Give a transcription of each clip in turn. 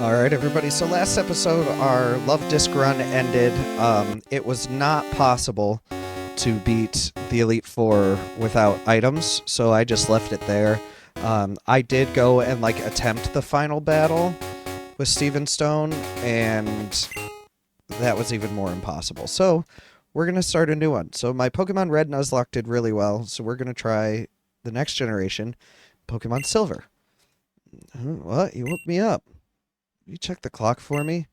Alright, everybody, so last episode our Love Disc run ended. It was not possible to beat the Elite Four without items, so I just left it there. I did go and, attempt the final battle with Steven Stone, and that was even more impossible. So, we're going to start a new one. So, my Pokemon Red Nuzlocke did really well, so we're going to try the next generation, Pokemon Silver. What? You woke me up. You check the clock for me?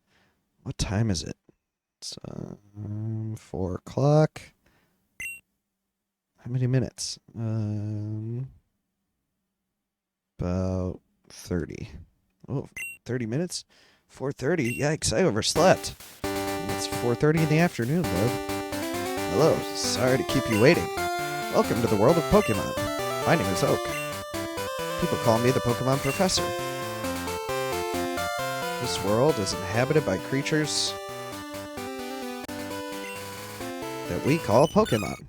What time is it? It's 4 o'clock. How many minutes? About 30. Oh, 30 minutes? 4:30? Yikes, I overslept. It's 4:30 in the afternoon, bud. Hello, sorry to keep you waiting. Welcome to the world of Pokemon. My name is Oak. People call me the Pokemon Professor. This world is inhabited by creatures that we call Pokemon.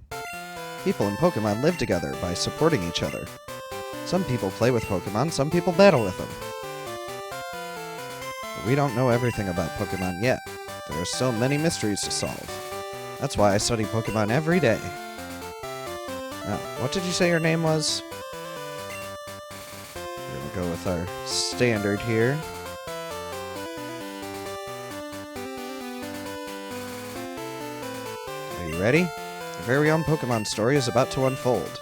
People and Pokemon live together by supporting each other. Some people play with Pokemon, some people battle with them. But we don't know everything about Pokemon yet. There are so many mysteries to solve. That's why I study Pokemon every day. Now, what did you say your name was? We're gonna go with our standard here. Ready? Your very own Pokemon story is about to unfold.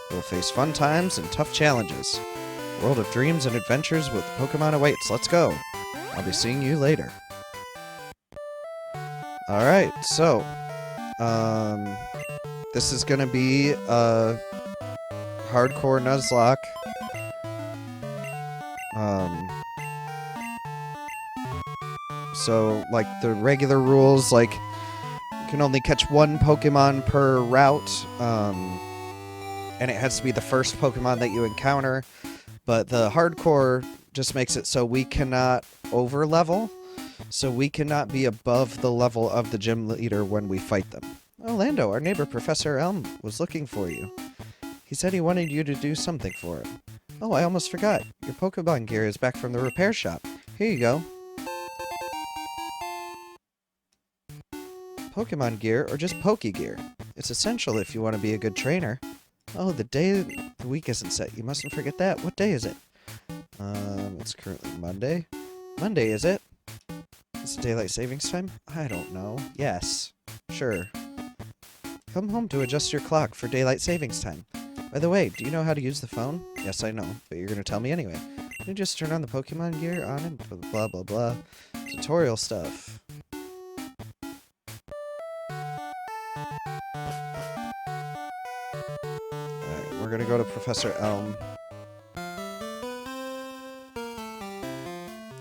You'll face fun times and tough challenges. A world of dreams and adventures with Pokemon awaits. Let's go. I'll be seeing you later. Alright, so this is gonna be a hardcore Nuzlocke. So the regular rules, you can only catch one Pokemon per route, and it has to be the first Pokemon that you encounter, but the hardcore just makes it so we cannot over-level, so we cannot be above the level of the gym leader when we fight them. Oh, Lando, our neighbor Professor Elm was looking for you. He said he wanted you to do something for him. Oh, I almost forgot. Your Pokemon gear is back from the repair shop. Here you go. Pokemon gear, or just Poke gear. It's essential if you want to be a good trainer. Oh, the day of the week isn't set. You mustn't forget that. What day is it? It's currently Monday. Monday, is it? Is it daylight savings time? I don't know. Yes. Sure. Come home to adjust your clock for daylight savings time. By the way, do you know how to use the phone? Yes, I know, but you're going to tell me anyway. You just turn on the Pokemon gear on and blah, blah, blah. Tutorial stuff. We're gonna go to Professor Elm.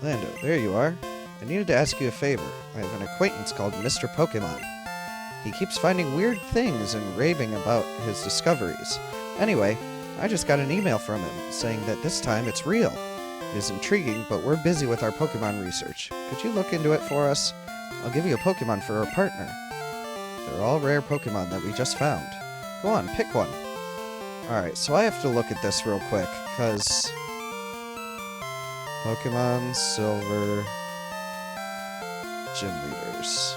Lando, there you are. I needed to ask you a favor. I have an acquaintance called Mr. Pokemon. He keeps finding weird things and raving about his discoveries. Anyway, I just got an email from him saying that this time it's real. It is intriguing, but we're busy with our Pokemon research. Could you look into it for us? I'll give you a Pokemon for a partner. They're all rare Pokemon that we just found. Go on, pick one. Alright, so I have to look at this real quick, because Pokemon Silver Gym Leaders.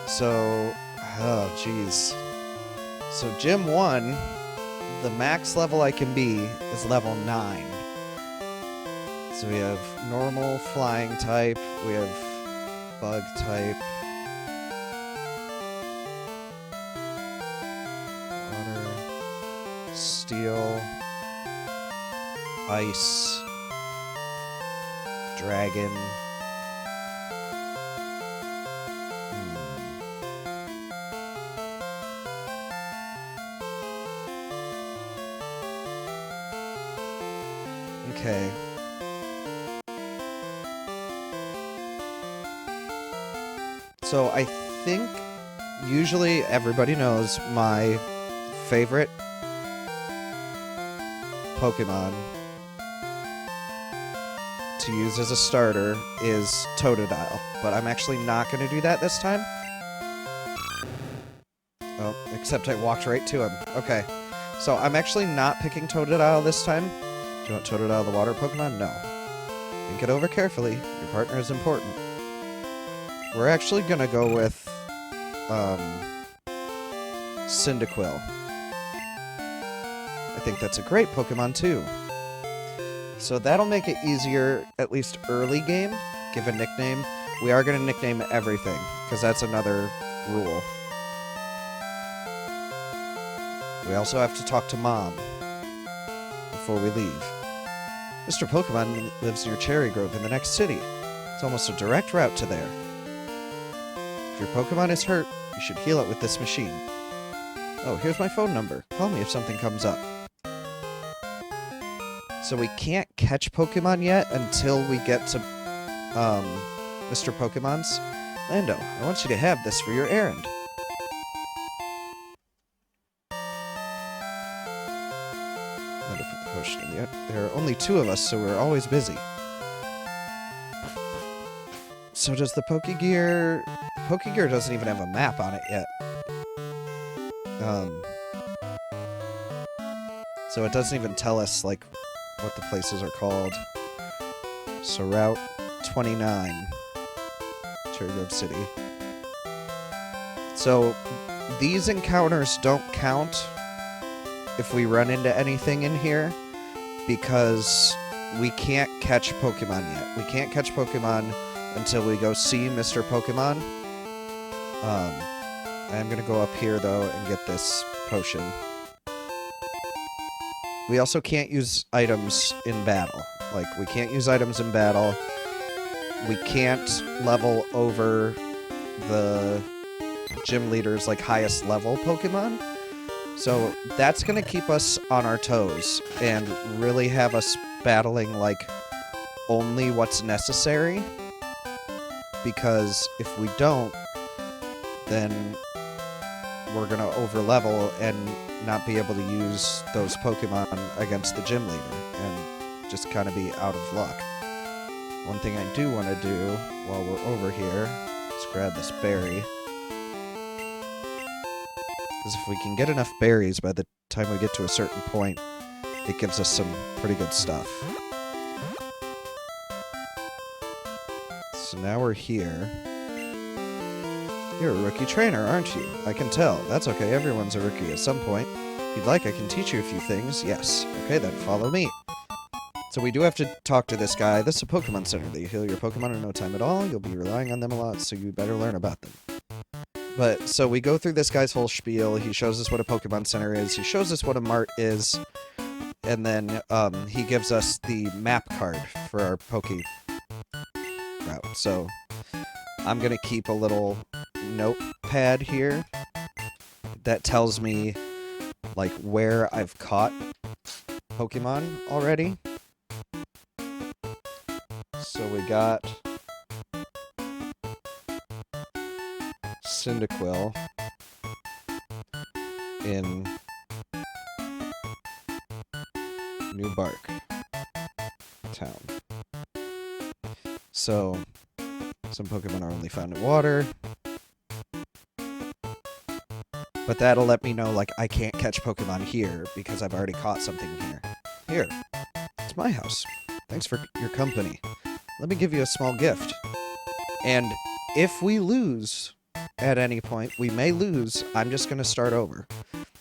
So, oh jeez. So Gym 1, the max level I can be is level 9. So we have normal flying type, we have bug type, steel, ice, dragon. Okay. So I think usually everybody knows my favorite Pokemon to use as a starter is Totodile, but I'm actually not going to do that this time. Oh, except I walked right to him. Okay, so I'm actually not picking Totodile this time Do you want Toaded out of the water, Pokemon? No. Think it over carefully. Your partner is important. We're actually gonna go with, Cyndaquil. I think that's a great Pokemon, too. So that'll make it easier, at least early game. Give a nickname. We are gonna nickname everything, because that's another rule. We also have to talk to Mom before we leave. Mr. Pokemon lives near Cherry Grove in the next city. It's almost a direct route to there. If your Pokemon is hurt, you should heal it with this machine. Oh, here's my phone number. Call me if something comes up. So we can't catch Pokemon yet until we get to, Mr. Pokemon's. Lando, I want you to have this for your errand. Lando put the potion in the air. There are only 2 of us, so we're always busy. So does the Pokegear... Pokegear doesn't even have a map on it yet. So it doesn't even tell us, like, what the places are called. So Route 29, Cherry Grove City. So these encounters don't count if we run into anything in here, because we can't catch Pokemon yet. We can't catch Pokemon until we go see Mr. Pokemon. I'm gonna go up here, though, and get this potion. We also can't use items in battle. Like, we can't use items in battle. We can't level over the gym leader's, like, highest level Pokemon. So that's gonna keep us on our toes and really have us battling, like, only what's necessary. Because if we don't, then we're gonna overlevel and not be able to use those Pokemon against the gym leader and just kind of be out of luck. One thing I do want to do while we're over here is grab this berry. Because if we can get enough berries by the time we get to a certain point, it gives us some pretty good stuff. So now we're here. You're a rookie trainer, aren't you? I can tell. That's okay, everyone's a rookie at some point. If you'd like, I can teach you a few things. Yes. Okay, then follow me. So we do have to talk to this guy. This is a Pokemon Center. They heal your Pokemon in no time at all. You'll be relying on them a lot, so you better learn about them. But, so we go through this guy's whole spiel. He shows us what a Pokemon Center is. He shows us what a mart is. And then, he gives us the map card for our Poke route. So, I'm gonna keep a little notepad here that tells me, like, where I've caught Pokemon already. So we got Cyndaquil in New Bark Town. So some Pokemon are only found in water. But that'll let me know, like, I can't catch Pokemon here because I've already caught something here. Here, it's my house. Thanks for your company. Let me give you a small gift. And if we lose at any point, we may lose, I'm just going to start over.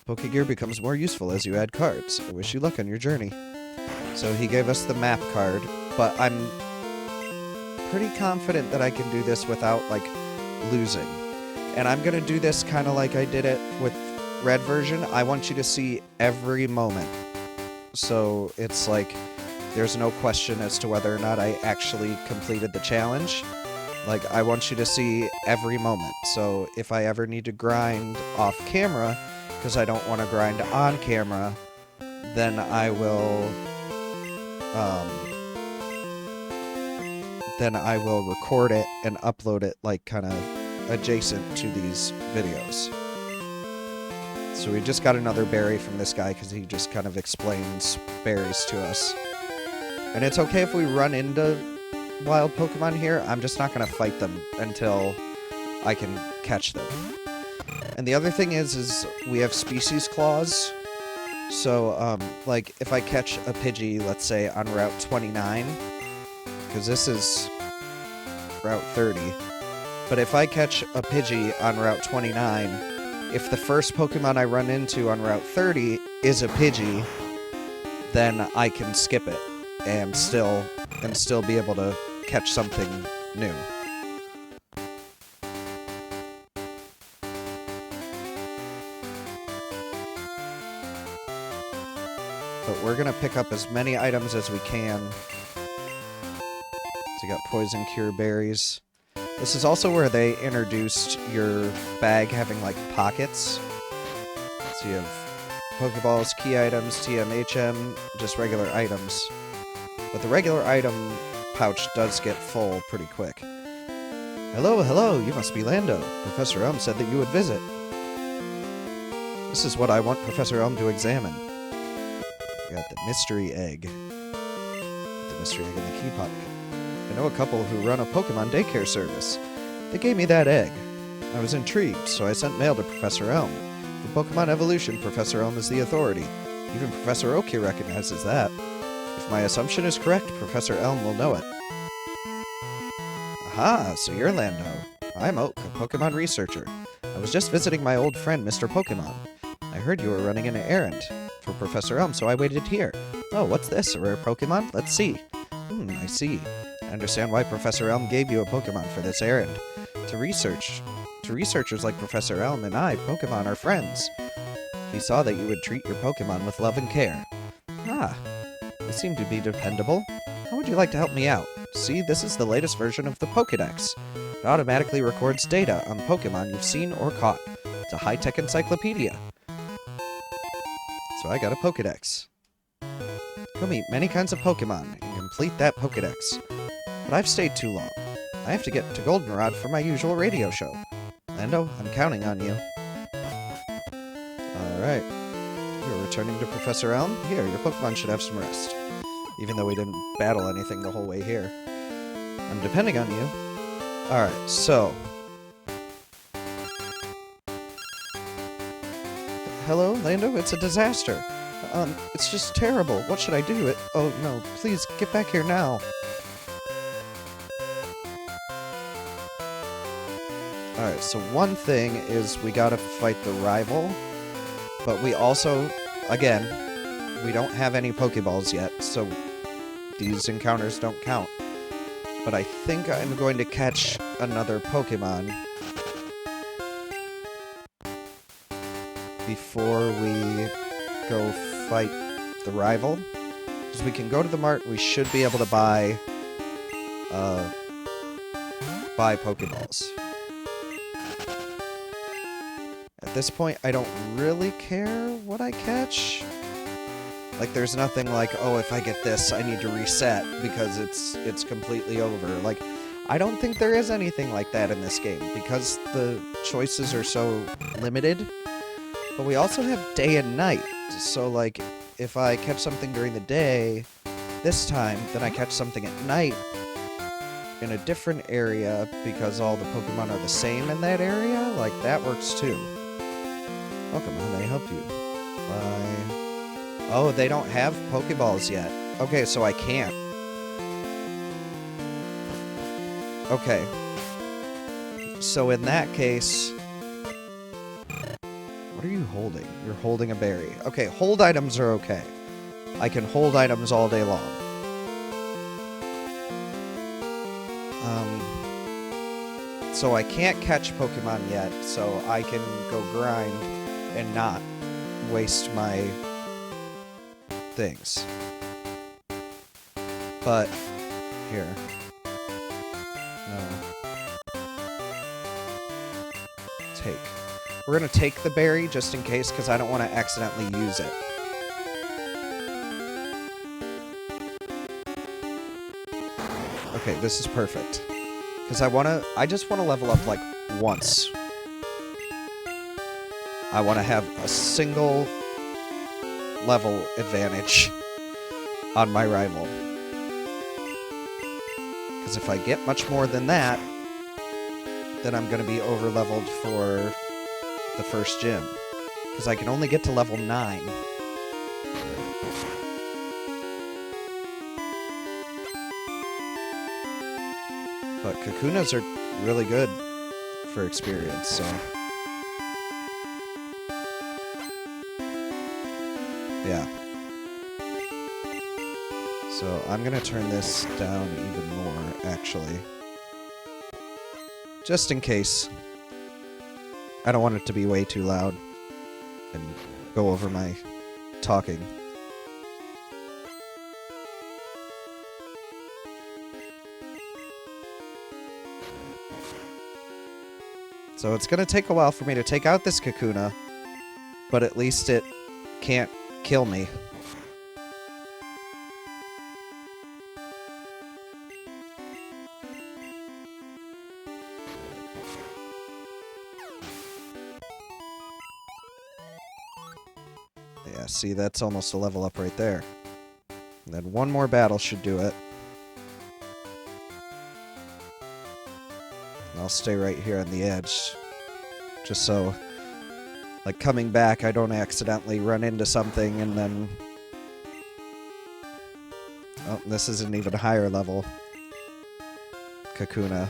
Pokegear becomes more useful as you add cards. I wish you luck on your journey. So he gave us the map card, but I'm pretty confident that I can do this without, like, losing. And I'm going to do this kind of like I did it with Red version. I want you to see every moment. So it's like, there's no question as to whether or not I actually completed the challenge. Like, I want you to see every moment. So if I ever need to grind off camera, because I don't want to grind on camera, then I will record it and upload it, like, kind of adjacent to these videos. So we just got another berry from this guy because he just kind of explains berries to us. And it's okay if we run into wild Pokemon here. I'm just not going to fight them until I can catch them. And the other thing is we have species claws So, like, if I catch a Pidgey, let's say, on Route 29, because this is Route 30, but if I catch a Pidgey on Route 29, if the first Pokemon I run into on Route 30 is a Pidgey, then I can skip it and still be able to catch something new. But we're gonna pick up as many items as we can. So you got poison cure berries. This is also where they introduced your bag having like pockets. So you have Pokeballs, key items, TMHM, just regular items. But the regular item pouch does get full pretty quick. Hello, hello, you must be Lando. Professor Elm said that you would visit. This is what I want Professor Elm to examine. We got the mystery egg. The mystery egg in the key pocket. I know a couple who run a Pokemon daycare service. They gave me that egg. I was intrigued, so I sent mail to Professor Elm. For Pokemon evolution, Professor Elm is the authority. Even Professor Oak here recognizes that. If my assumption is correct, Professor Elm will know it. Aha, so you're Lando. I'm Oak, a Pokemon researcher. I was just visiting my old friend, Mr. Pokemon. I heard you were running an errand for Professor Elm, so I waited here. Oh, what's this? A rare Pokemon? Let's see. I see. I understand why Professor Elm gave you a Pokemon for this errand. To researchers like Professor Elm and I, Pokemon are friends. He saw that you would treat your Pokemon with love and care. Ah, you seem to be dependable. How would you like to help me out? See, this is the latest version of the Pokédex. It automatically records data on Pokemon you've seen or caught. It's a high-tech encyclopedia. So I got a Pokédex. Go meet many kinds of Pokemon and complete that Pokédex. But I've stayed too long. I have to get to Goldenrod for my usual radio show. Lando, I'm counting on you. Alright. You're returning to Professor Elm? Here, your Pokemon should have some rest. Even though we didn't battle anything the whole way here. I'm depending on you. Alright, so... Hello, Lando? It's a disaster. It's just terrible. What should I do? Oh, no. Please, get back here now. Alright, so one thing is we gotta fight the rival. But we also, again, we don't have any Pokeballs yet, so these encounters don't count. But I think I'm going to catch another Pokemon before we go fight the rival. Because we can go to the mart, we should be able to buy Pokeballs. At this point, I don't really care what I catch. Like, there's nothing like, oh, if I get this, I need to reset because it's completely over. Like, I don't think there is anything like that in this game because the choices are so limited. But we also have day and night. So, like, if I catch something during the day this time, then I catch something at night in a different area because all the Pokemon are the same in that area. Like, that works too. Welcome, how may I help you? Bye. Oh, they don't have Pokeballs yet. Okay, so I can't. Okay. So in that case... What are you holding? You're holding a berry. Okay, hold items are okay. I can hold items all day long. So I can't catch Pokemon yet, so I can go grind and not waste my things. But, here. No. Take. We're gonna take the berry just in case, because I don't want to accidentally use it. Okay, this is perfect. Because I just want to level up, like, once. I want to have a single level advantage on my rival. Because if I get much more than that, then I'm going to be over-leveled for the first gym. Because I can only get to level 9 But Kakunas are really good for experience, so... Yeah. So I'm gonna turn this down even more, actually. Just in case. I don't want it to be way too loud and go over my talking. So it's gonna take a while for me to take out this Kakuna, but at least it can't kill me. Yeah, see, that's almost a level up right there. And then one more battle should do it. And I'll stay right here on the edge. Just so, like, coming back, I don't accidentally run into something and then... Oh, this is an even higher level Kakuna.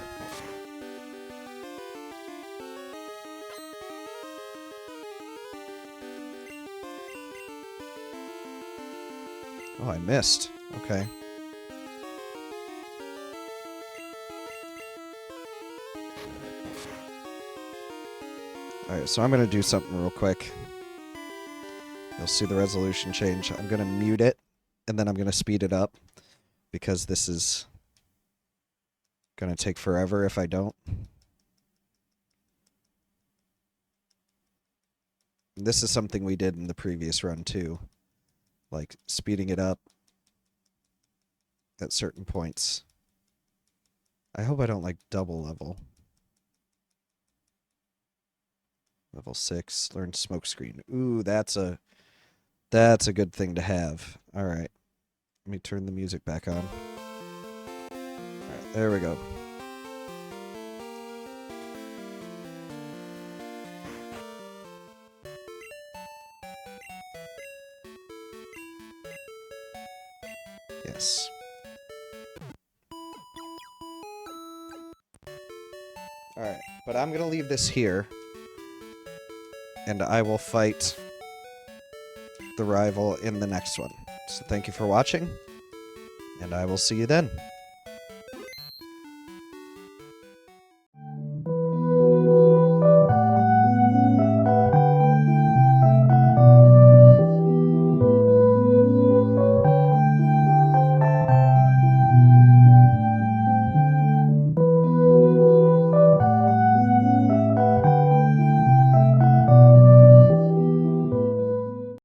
Oh, I missed. Okay. Alright, so I'm going to do something real quick. You'll see the resolution change. I'm going to mute it, and then I'm going to speed it up, because this is going to take forever if I don't. This is something we did in the previous run, too. Like, speeding it up at certain points. I hope I don't, like, double level. Level 6, learn smokescreen. Ooh, that's a good thing to have. Alright. Let me turn the music back on. Alright, there we go. Yes. Alright, but I'm gonna leave this here. And I will fight the rival in the next one. So thank you for watching, and I will see you then.